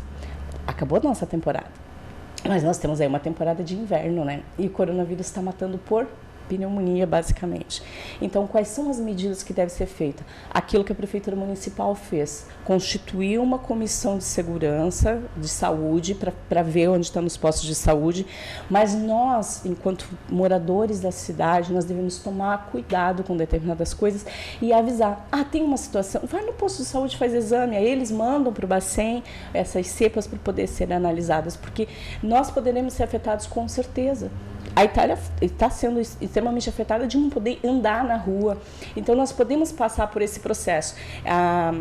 Acabou a nossa temporada, mas nós temos aí uma temporada de inverno, né? E o coronavírus está matando por pneumonia, basicamente. Então, quais são as medidas que devem ser feitas? Aquilo que a Prefeitura Municipal fez, constituir uma comissão de segurança, de saúde, para ver onde estão os postos de saúde, mas nós, enquanto moradores da cidade, nós devemos tomar cuidado com determinadas coisas e avisar, tem uma situação, vai no posto de saúde, faz exame, aí eles mandam para o Bacen essas cepas para poder serem analisadas, porque nós poderemos ser afetados com certeza. A Itália está sendo extremamente afetada de não poder andar na rua. Então, nós podemos passar por esse processo. A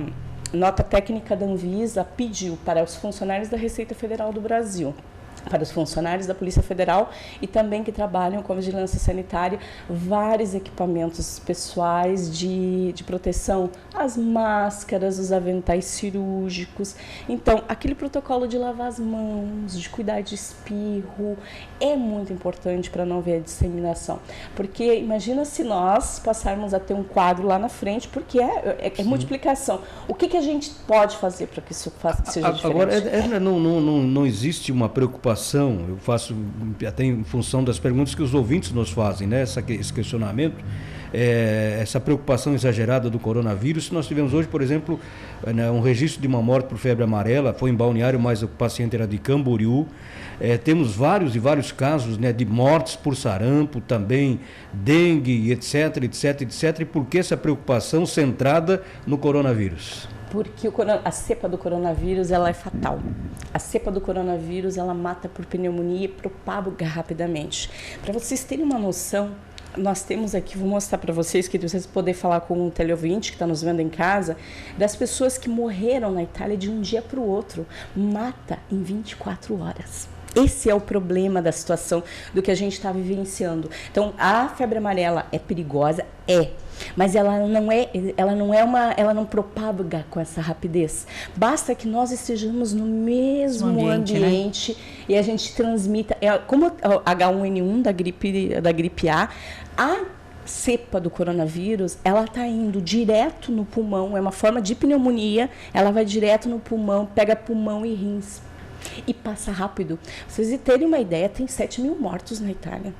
nota técnica da Anvisa pediu para os funcionários da Receita Federal do Brasil, para os funcionários da Polícia Federal e também que trabalham com a vigilância sanitária, vários equipamentos pessoais de proteção, as máscaras, os aventais cirúrgicos. Então, aquele protocolo de lavar as mãos, de cuidar de espirro, é muito importante para não haver a disseminação. Porque imagina se nós passarmos a ter um quadro lá na frente, porque é multiplicação. O que a gente pode fazer para que isso seja diferente? Agora, não existe uma preocupação, eu faço até em função das perguntas que os ouvintes nos fazem, né? Esse questionamento, essa preocupação exagerada do coronavírus. Nós tivemos hoje, por exemplo, um registro de uma morte por febre amarela, foi em Balneário, mas o paciente era de Camboriú. Temos vários e vários casos, né, de mortes por sarampo, também dengue, etc. E por que essa preocupação centrada no coronavírus? Porque a cepa do coronavírus ela é fatal. A cepa do coronavírus ela mata por pneumonia e propaga rapidamente. Para vocês terem uma noção, nós temos aqui, vou mostrar para vocês, que vocês poderem falar com um teleouvinte que está nos vendo em casa, das pessoas que morreram na Itália de um dia para o outro. Mata em 24 horas. Esse é o problema da situação do que a gente está vivenciando. Então, a febre amarela é perigosa? Mas ela não propaga com essa rapidez. Basta que nós estejamos no mesmo ambiente, né? E a gente transmita, como H1N1 da gripe A cepa do coronavírus, ela está indo direto no pulmão, é uma forma de pneumonia, ela vai direto no pulmão, pega pulmão e rins. E passa rápido. Vocês terem uma ideia, tem 7.000 mortos na Itália.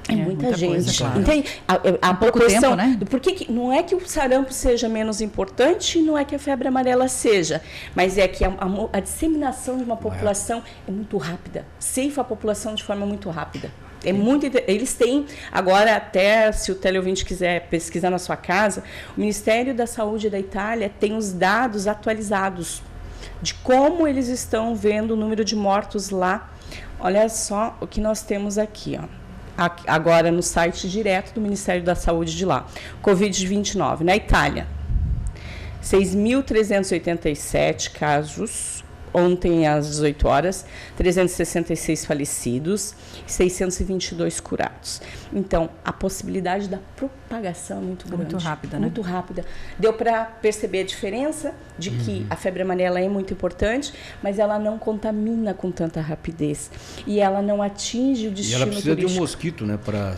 É muita gente. Coisa, claro. Entende? A proporção, né? Porque não é que o sarampo seja menos importante, não é que a febre amarela seja, mas é que a disseminação de uma população é muito rápida. Ceifa a população de forma muito rápida. Eles têm, agora até se o teleouvinte quiser pesquisar na sua casa, o Ministério da Saúde da Itália tem os dados atualizados de como eles estão vendo o número de mortos lá. Olha só o que nós temos aqui, ó. Agora no site direto do Ministério da Saúde de lá. Covid-29, na Itália, 6.387 casos, ontem às 18 horas, 366 falecidos, 622 curados. Então, a possibilidade da propagação é muito grande. Muito rápida, né? Muito rápida. Deu para perceber a diferença de que a febre amarela é muito importante, mas ela não contamina com tanta rapidez. E ela não atinge o destino turístico. E ela precisa de um mosquito, né? Para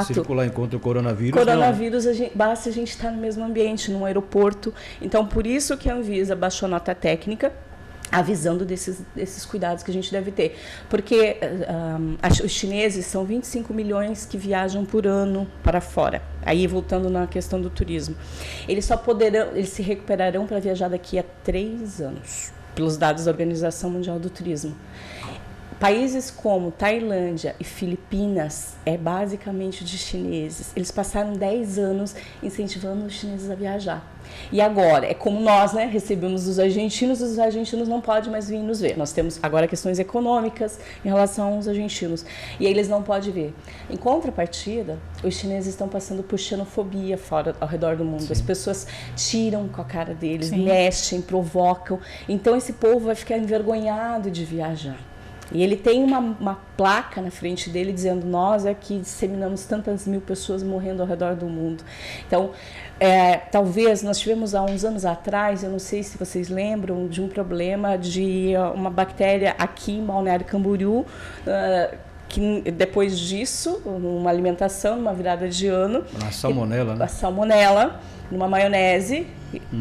circular contra o coronavírus. Coronavírus, basta a gente estar no mesmo ambiente, num aeroporto. Então, por isso que a Anvisa baixou nota técnica, avisando desses cuidados que a gente deve ter. Porque os chineses são 25 milhões que viajam por ano para fora. Aí, voltando na questão do turismo. Eles se recuperarão para viajar daqui a 3 anos, pelos dados da Organização Mundial do Turismo. Países como Tailândia e Filipinas é basicamente de chineses. Eles passaram 10 anos incentivando os chineses a viajar. E agora, é como nós, né, recebemos os argentinos não podem mais vir nos ver. Nós temos agora questões econômicas em relação aos argentinos. E aí eles não podem ver. Em contrapartida, os chineses estão passando por xenofobia ao redor do mundo. Sim. As pessoas tiram com a cara deles, mexem, provocam. Então esse povo vai ficar envergonhado de viajar. E ele tem uma placa na frente dele dizendo: nós aqui disseminamos tantas mil pessoas morrendo ao redor do mundo. Então, talvez nós tivemos há uns anos atrás, eu não sei se vocês lembram, de um problema de uma bactéria aqui em Balneário Camboriú, que depois disso, numa alimentação, numa virada de ano... A salmonela, né? A salmonela, numa maionese,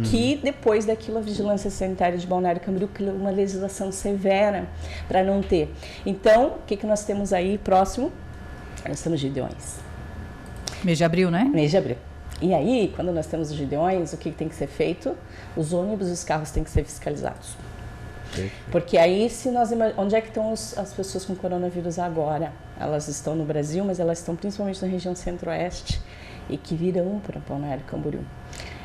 que depois daquilo a Vigilância Sanitária de Balneário Camboriú criou uma legislação severa para não ter. Então, o que nós temos aí próximo? Nós temos Gideões. Mês de abril, né? Mês de abril. E aí, quando nós temos os Gideões, o que tem que ser feito? Os ônibus e os carros têm que ser fiscalizados. Porque aí, onde é que estão as pessoas com coronavírus agora? Elas estão no Brasil, mas elas estão principalmente na região centro-oeste e que virão para Balneário Camboriú.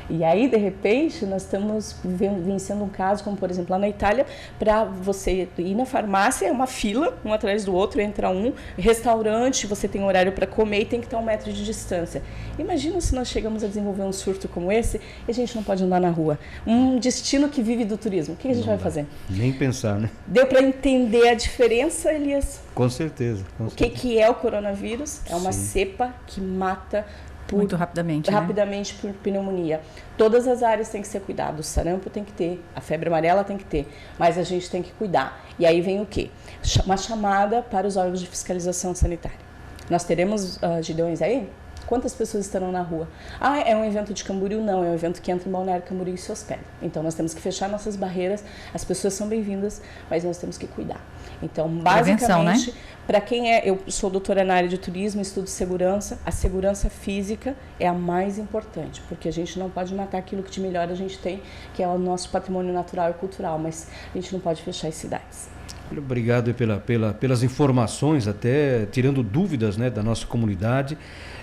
E aí, de repente, nós estamos vencendo um caso, como por exemplo lá na Itália, para você ir na farmácia, é uma fila, um atrás do outro, entra um, restaurante, você tem horário para comer e tem que estar 1 metro de distância. Imagina se nós chegamos a desenvolver um surto como esse e a gente não pode andar na rua. Um destino que vive do turismo, o que a gente vai fazer? Nem pensar, né? Deu para entender a diferença, Elias? Com certeza. O que é o coronavírus? É uma cepa que mata muito rapidamente, rapidamente, por pneumonia. Todas as áreas têm que ser cuidadas. O sarampo tem que ter, a febre amarela tem que ter, mas a gente tem que cuidar. E aí vem o quê? Uma chamada para os órgãos de fiscalização sanitária. Nós teremos Gideões aí? Quantas pessoas estarão na rua? É um evento de Camboriú? Não, é um evento que entra em Balneário Camboriú e se hospeda. Então, nós temos que fechar nossas barreiras, as pessoas são bem-vindas, mas nós temos que cuidar. Então, basicamente, para quem eu sou doutora na área de turismo, estudo segurança, a segurança física é a mais importante, porque a gente não pode matar aquilo que de melhor a gente tem, que é o nosso patrimônio natural e cultural, mas a gente não pode fechar as cidades. Obrigado pelas informações, até tirando dúvidas, né, da nossa comunidade.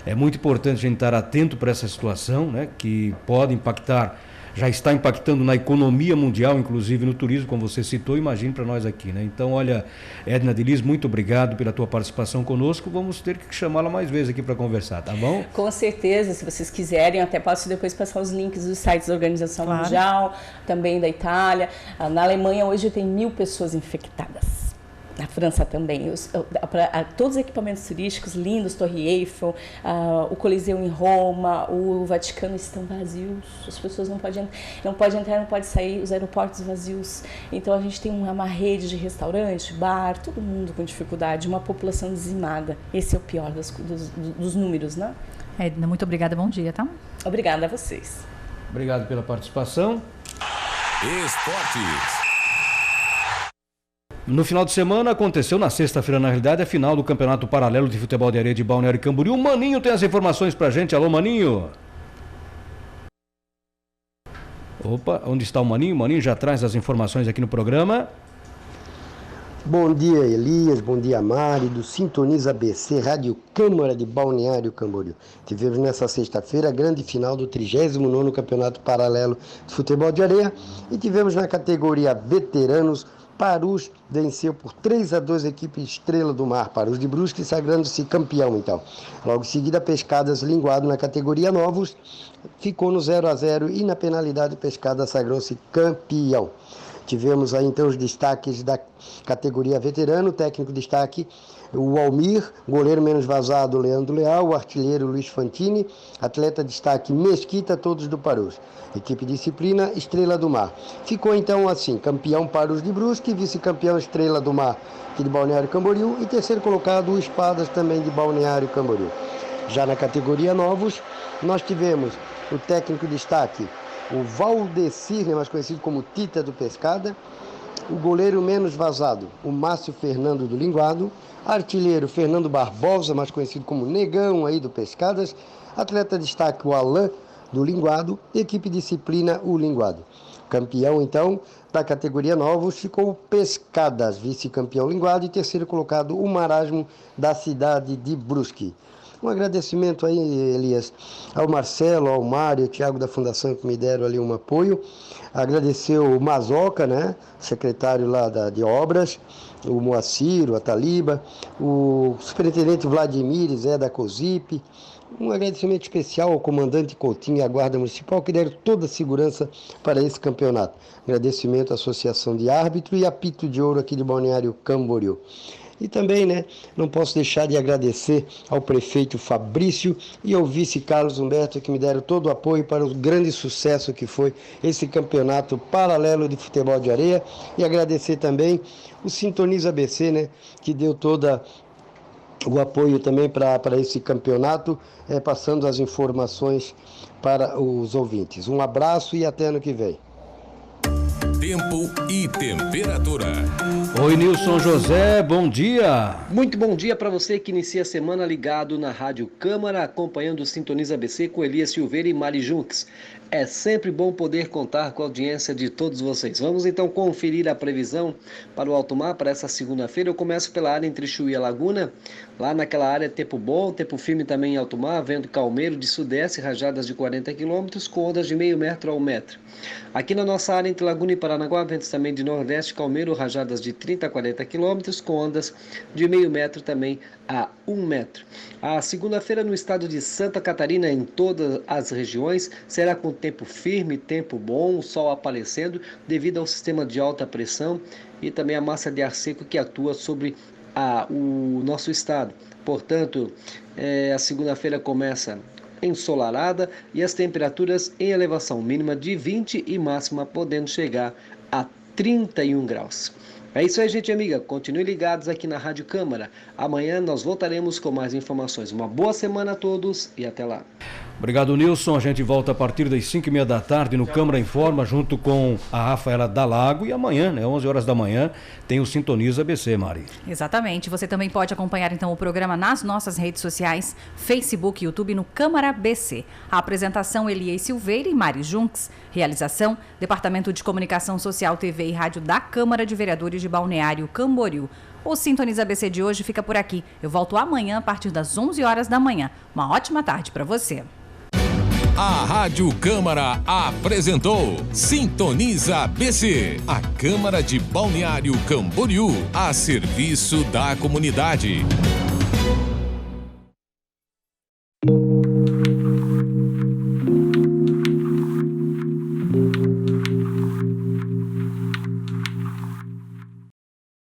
É muito importante a gente estar atento para essa situação, né, que pode impactar, já está impactando na economia mundial, inclusive no turismo, como você citou, imagine para nós aqui, né? Então, olha, Edna Delis, muito obrigado pela tua participação conosco. Vamos ter que chamá-la mais vezes aqui para conversar, tá bom? Com certeza, se vocês quiserem, até posso depois passar os links dos sites da Organização Mundial, também da Itália. Na Alemanha hoje tem 1.000 pessoas infectadas. Na França também. Todos os equipamentos turísticos lindos, Torre Eiffel, o Coliseu em Roma, o Vaticano estão vazios. As pessoas não podem entrar, não podem sair, os aeroportos vazios. Então a gente tem uma rede de restaurante, bar, todo mundo com dificuldade, uma população dizimada. Esse é o pior dos números, né? Edna, muito obrigada, bom dia, tá? Obrigada a vocês. Obrigado pela participação. Esportes. No final de semana aconteceu, na sexta-feira, na realidade, a final do Campeonato Paralelo de Futebol de Areia de Balneário Camboriú. O Maninho tem as informações pra gente. Alô, Maninho. Opa, onde está o Maninho? O Maninho já traz as informações aqui no programa. Bom dia, Elias, bom dia, Mari, do Sintoniza BC, Rádio Câmara de Balneário Camboriú. Tivemos nessa sexta-feira a grande final do 39º Campeonato Paralelo de Futebol de Areia e tivemos na categoria Veteranos, Parus venceu por 3-2 a equipe Estrela do Mar, Parus de Brusque, sagrando-se campeão então. Logo em seguida, Pescadas Linguado na categoria Novos, ficou no 0-0 e na penalidade Pescadas sagrou-se campeão. Tivemos aí então os destaques da categoria veterano, técnico destaque o Almir, goleiro menos vazado Leandro Leal, o artilheiro Luiz Fantini, atleta destaque Mesquita, todos do Parus. Equipe disciplina Estrela do Mar. Ficou então assim, campeão Parus de Brusque, vice-campeão Estrela do Mar aqui de Balneário Camboriú e terceiro colocado o Espadas também de Balneário Camboriú. Já na categoria Novos, nós tivemos o técnico destaque o Valdecir, mais conhecido como Tita do Pescada, o goleiro menos vazado, o Márcio Fernando do Linguado, artilheiro Fernando Barbosa, mais conhecido como Negão aí do Pescadas, atleta destaque o Alain do Linguado, equipe disciplina o Linguado. Campeão então da categoria Novos ficou o Pescadas, vice-campeão Linguado e terceiro colocado o Marasmo da cidade de Brusque. Um agradecimento aí, Elias, ao Marcelo, ao Mário, ao Thiago da Fundação que me deram ali um apoio. Agradecer o Mazoca, né, secretário lá de obras, o Moacir, a Taliba, o superintendente Vladimir, Zé da COSIP. Um agradecimento especial ao comandante Coutinho e à Guarda Municipal que deram toda a segurança para esse campeonato. Agradecimento à Associação de Árbitro e a Apito de Ouro aqui de Balneário Camboriú. E também, né, não posso deixar de agradecer ao prefeito Fabrício e ao vice Carlos Humberto que me deram todo o apoio para o grande sucesso que foi esse campeonato paralelo de futebol de areia e agradecer também o Sintoniza BC, né, que deu toda o apoio também para esse campeonato, passando as informações para os ouvintes. Um abraço e até ano que vem. Tempo e temperatura. Oi, Nilson José, bom dia. Muito bom dia para você que inicia a semana ligado na Rádio Câmara, acompanhando o Sintoniza BC com Elias Silveira e Mari Junques. É sempre bom poder contar com a audiência de todos vocês. Vamos então conferir a previsão para o alto mar para essa segunda-feira. Eu começo pela área entre Chuí e Laguna. Lá naquela área tempo bom, tempo firme também em alto mar, vento calmeiro de sudeste, rajadas de 40 km com ondas de meio metro a 1 metro. Aqui na nossa área entre Laguna e Paranaguá, ventos também de nordeste calmeiro, rajadas de 30 a 40 km com ondas de meio metro também a 1 metro. A segunda-feira no estado de Santa Catarina, em todas as regiões, será com tempo firme, tempo bom, o sol aparecendo devido ao sistema de alta pressão e também a massa de ar seco que atua sobre o nosso estado. Portanto, a segunda-feira começa ensolarada e as temperaturas em elevação mínima de 20 e máxima podendo chegar a 31 graus. É isso aí, gente amiga. Continue ligados aqui na Rádio Câmara. Amanhã nós voltaremos com mais informações. Uma boa semana a todos e até lá. Obrigado, Nilson. A gente volta a partir das 5h30 da tarde no Câmara Informa, junto com a Rafaela Dalago. E amanhã, 11 horas da manhã, tem o Sintoniza BC, Mari. Exatamente. Você também pode acompanhar, então, o programa nas nossas redes sociais, Facebook e YouTube, no Câmara BC. A apresentação, Elias Silveira e Mari Junques. Realização, Departamento de Comunicação Social, TV e Rádio da Câmara de Vereadores de Balneário Camboriú. O Sintoniza BC de hoje fica por aqui. Eu volto amanhã a partir das 11 horas da manhã. Uma ótima tarde para você. A Rádio Câmara apresentou Sintoniza BC, a Câmara de Balneário Camboriú, a serviço da comunidade.